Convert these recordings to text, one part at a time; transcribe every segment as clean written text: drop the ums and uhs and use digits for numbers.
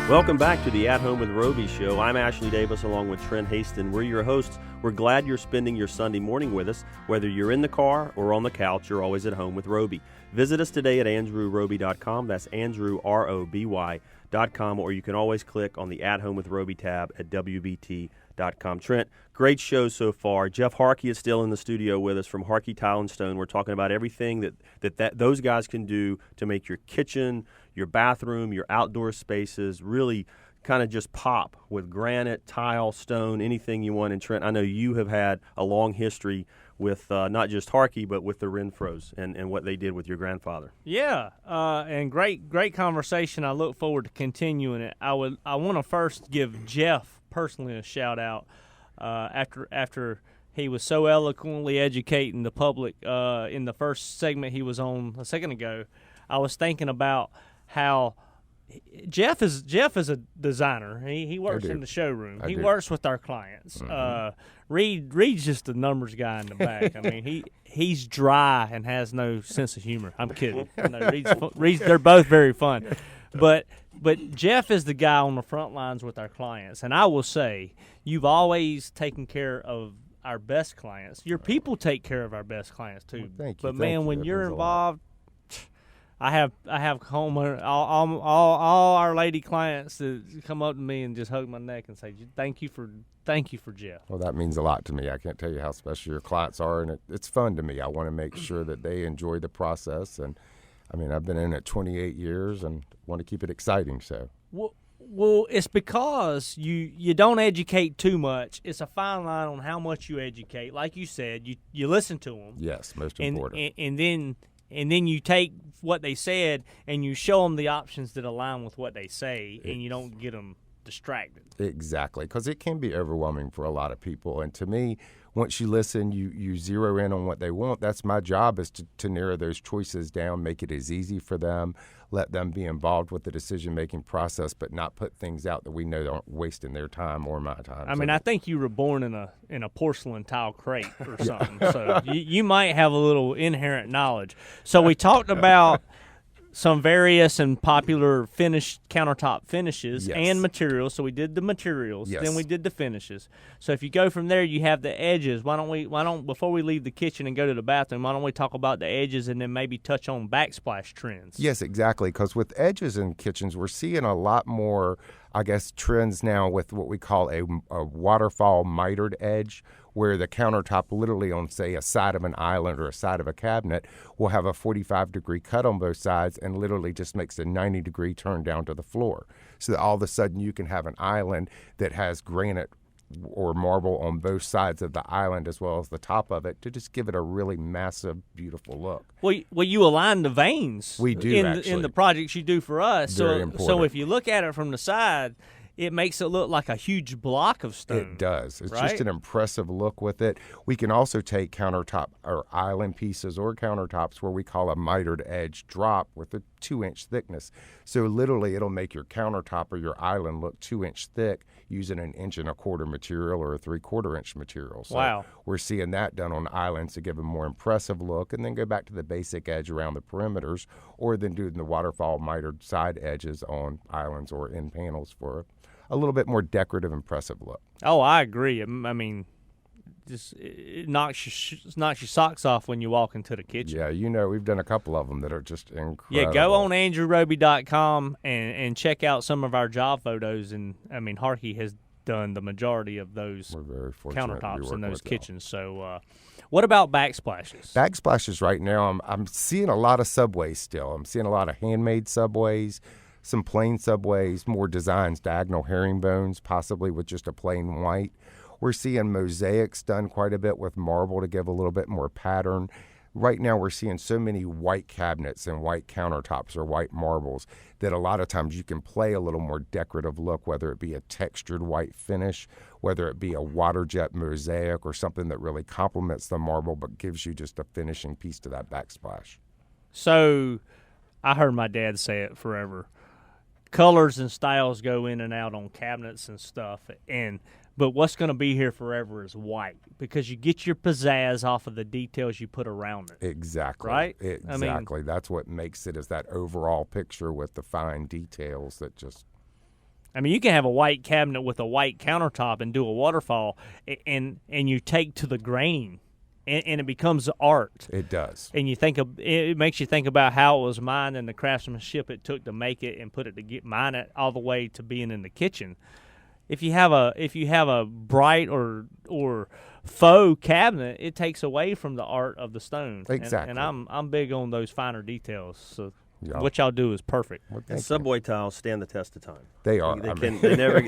Welcome back to the At Home with Roby show. I'm Ashley Davis along with Trent Haston. We're your hosts. We're glad you're spending your Sunday morning with us. Whether you're in the car or on the couch, you're always at home with Roby. Visit us today at andrewroby.com. That's andrewroby.com, or you can always click on the At Home with Roby tab at wbt.com. Trent, great show so far. Jeff Harkey is still in the studio with us from Harkey Tile and Stone. We're talking about everything that those guys can do to make your kitchen, your bathroom, your outdoor spaces really kind of just pop with granite, tile, stone, anything you want. And Trent, I know you have had a long history with not just Harkey, but with the Renfros and what they did with your grandfather. Yeah, and great conversation. I look forward to continuing it. I want to first give Jeff personally a shout out after he was so eloquently educating the public in the first segment he was on a second ago. I was thinking about how Jeff is a designer. He works in the showroom. He works with our clients. Mm-hmm. Reed's just a numbers guy in the back. I mean, he's dry and has no sense of humor. I'm kidding. No, Reed's they're both very fun. But Jeff is the guy on the front lines with our clients. And I will say, you've always taken care of our best clients. Your people take care of our best clients too. Well, thank you. But man, when you're involved, I have all our lady clients that come up to me and just hug my neck and say thank you for Jeff. Well, that means a lot to me. I can't tell you how special your clients are, and it's fun to me. I want to make sure that they enjoy the process, and I mean, I've been in it 28 years and want to keep it exciting. So. Well, it's because you don't educate too much. It's a fine line on how much you educate. Like you said, you listen to them. Yes, most important. And then you take what they said and you show them the options that align with what they say, and you don't get them distracted. Exactly, because it can be overwhelming for a lot of people. And to me, once you listen, you zero in on what they want. That's my job, is to narrow those choices down, make it as easy for them, let them be involved with the decision-making process, but not put things out that we know aren't wasting their time or my time. I mean, I think you were born in a porcelain tile crate or something, so you might have a little inherent knowledge. So we talked about some various and popular finished countertop finishes and materials. So we did the materials, then we did the finishes. So if you go from there, you have the edges. Why don't before we leave the kitchen and go to the bathroom, why don't we talk about the edges and then maybe touch on backsplash trends? Yes, exactly. Because with edges in kitchens, we're seeing a lot more, I guess, trends now with what we call a waterfall mitered edge, where the countertop literally on, say, a side of an island or a side of a cabinet will have a 45-degree cut on both sides and literally just makes a 90-degree turn down to the floor. So that all of a sudden you can have an island that has granite or marble on both sides of the island as well as the top of it to just give it a really massive, beautiful look. Well, you align the veins. We do, in the projects you do for us. Very important. So if you look at it from the side, it makes it look like a huge block of stone. It does. It's right? just an impressive look with it. We can also take countertop or island pieces or countertops where we call a mitered edge drop with a 2-inch thickness. So literally it'll make your countertop or your island look 2-inch thick using an 1 1/4 material or a 3/4 inch material. So wow. We're seeing that done on islands to give a more impressive look, and then go back to the basic edge around the perimeters, or then doing the waterfall mitered side edges on islands or in panels for a little bit more decorative, impressive look. Oh, I agree. I mean, just it knocks your socks off when you walk into the kitchen. Yeah, we've done a couple of them that are just incredible. Yeah, go on andrewroby.com and check out some of our job photos. And I mean, Harkey has done the majority of those countertops in those kitchens. So, what about backsplashes? Backsplashes right now, I'm seeing a lot of subways still. I'm seeing a lot of handmade subways, some plain subways, more designs, diagonal herringbones, possibly with just a plain white. We're seeing mosaics done quite a bit with marble to give a little bit more pattern. Right now we're seeing so many white cabinets and white countertops or white marbles that a lot of times you can play a little more decorative look, whether it be a textured white finish, whether it be a water jet mosaic or something that really complements the marble but gives you just a finishing piece to that backsplash. So I heard my dad say it forever. Colors and styles go in and out on cabinets and stuff, but what's going to be here forever is white, because you get your pizzazz off of the details you put around it. Exactly. Right? Exactly. That's what makes it, is that overall picture with the fine details that just... I mean, you can have a white cabinet with a white countertop and do a waterfall, and you take to the graining, and it becomes art. It does. And it makes you think about how it was mined and the craftsmanship it took to make it and put it to mine it all the way to being in the kitchen. If you have a bright or faux cabinet, it takes away from the art of the stone. Exactly. And I'm big on those finer details. So Yeah. what y'all do is perfect. Well, And thank you. subway tiles stand the test of time. They are. They never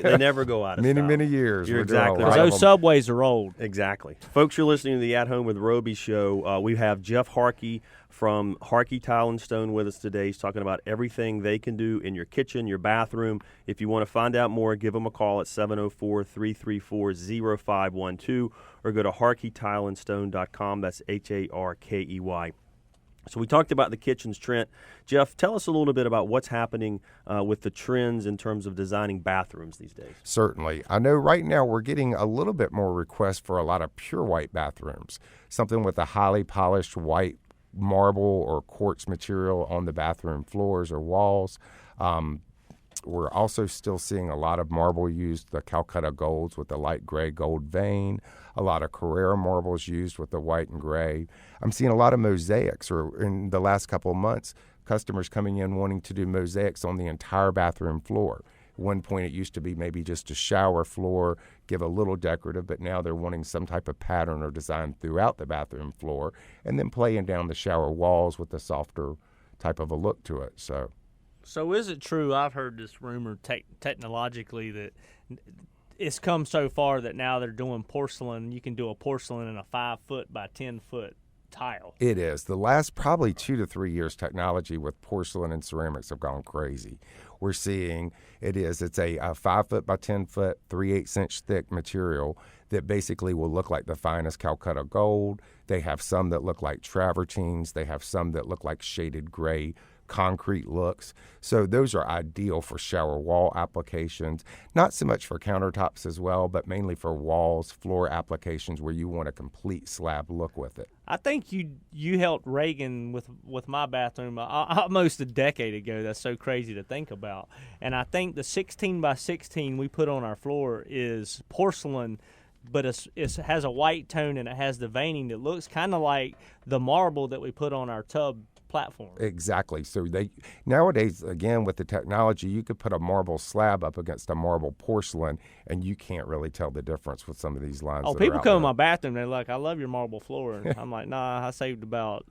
go out of style. Many years. You're We're doing a exactly lot right. of Those them. subways are old. Exactly. Folks, you're listening to the At Home with Roby show. We have Jeff Harkey from Harkey Tile and Stone with us today. He's talking about everything they can do in your kitchen, your bathroom. If you want to find out more, give them a call at 704-334-0512 or go to harkeytileandstone.com. That's Harkey. So we talked about the kitchens, Trent. Jeff, tell us a little bit about what's happening with the trends in terms of designing bathrooms these days. Certainly. I know right now we're getting a little bit more requests for a lot of pure white bathrooms, something with a highly polished white marble or quartz material on the bathroom floors or walls. We're also still seeing a lot of marble used, the Calcutta golds with the light gray gold vein, a lot of Carrara marbles used with the white and gray. I'm seeing a lot of mosaics, or in the last couple of months, customers coming in wanting to do mosaics on the entire bathroom floor. At one point it used to be maybe just a shower floor, give a little decorative, but now they're wanting some type of pattern or design throughout the bathroom floor, and then playing down the shower walls with a softer type of a look to it. So is it true? I've heard this rumor technologically that it's come so far that now they're doing porcelain. You can do a porcelain in a 5-foot by 10-foot tile. It is. The last probably 2 to 3 years, technology with porcelain and ceramics have gone crazy. We're seeing it's a 5-foot by 10-foot, 3/8 inch thick material that basically will look like the finest Calcutta gold. They have some that look like travertines. They have some that look like shaded gray concrete looks. So those are ideal for shower wall applications, not so much for countertops as well, but mainly for walls, floor applications where you want a complete slab look with it. I think you helped Reagan with my bathroom almost a decade ago. That's so crazy to think about. And I think the 16 by 16 we put on our floor is porcelain, but it has a white tone and it has the veining that looks kind of like the marble that we put on our tub platform. Exactly. So nowadays, again, with the technology, you could put a marble slab up against a marble porcelain, and you can't really tell the difference with some of these lines. Oh, people come in my bathroom, they're like, "I love your marble floor," and I'm like, "Nah, I saved about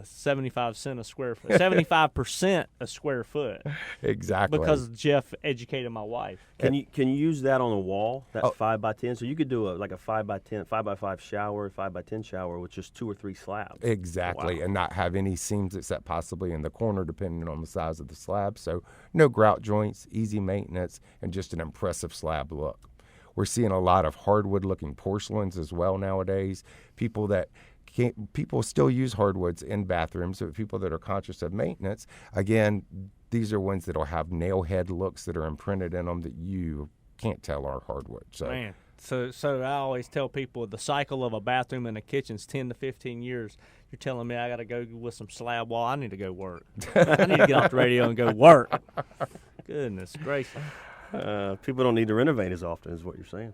75% a square foot, 75% a square foot." Exactly. Because Jeff educated my wife. Can you use that on a wall? That's 5 by 10. So you could do a 5 by 10, 5 by 5 shower, 5 by 10 shower with just 2 or 3 slabs. Exactly, Wow. and not have any seams except possibly in the corner, depending on the size of the slab. So no grout joints, easy maintenance, and just an impressive slab look. We're seeing a lot of hardwood-looking porcelains as well nowadays. People still use hardwoods in bathrooms, but people that are conscious of maintenance, again, these are ones that will have nail head looks that are imprinted in them that you can't tell are hardwood. So. Man, so I always tell people the cycle of a bathroom and a kitchen is 10 to 15 years. You're telling me I got to go with some slab wall. I need to go work. I need to get off the radio and go work. Goodness gracious. People don't need to renovate as often, is what you're saying.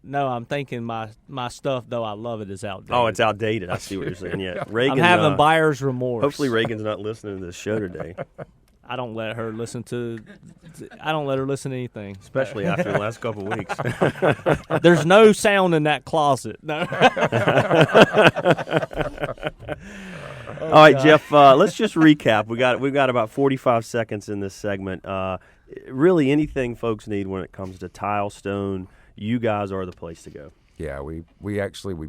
No, I'm thinking my stuff, though I love it, is outdated. Oh, it's outdated. I see what you're saying. Yeah, Reagan. I'm having buyer's remorse. Hopefully, Reagan's not listening to this show today, I don't let her listen to anything. especially after the last couple of weeks. There's no sound in that closet. No. All right, Jeff. Let's just recap. We've got about 45 seconds in this segment. Really, anything folks need when it comes to tile, stone, you guys are the place to go. Yeah, we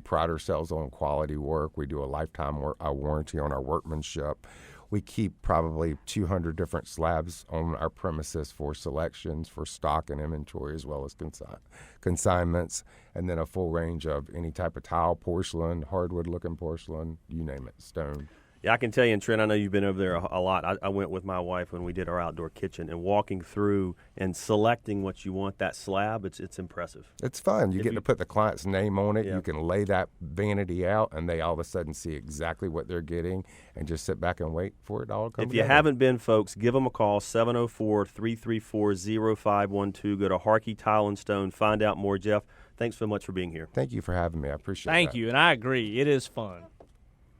pride ourselves on quality work. We do a lifetime warranty on our workmanship. We keep probably 200 different slabs on our premises for selections, for stock and inventory, as well as consignments, and then a full range of any type of tile, porcelain, hardwood-looking porcelain, you name it, stone. Yeah, I can tell you, and Trent, I know you've been over there a lot. I went with my wife when we did our outdoor kitchen, and walking through and selecting what you want, that slab, it's impressive. It's fun. You get to put the client's name on it. Yeah. You can lay that vanity out, and they all of a sudden see exactly what they're getting and just sit back and wait for it all to come If you together. haven't been, folks, give them a call, 704-334-0512. Go to Harkey Tile and Stone. Find out more. Jeff, thanks so much for being here. Thank you for having me. I appreciate it. Thank you, and I agree. It is fun.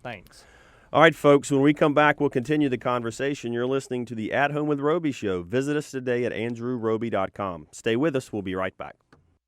Thanks. All right, folks, when we come back, we'll continue the conversation. You're listening to the At Home with Roby show. Visit us today at andrewroby.com. Stay with us. We'll be right back.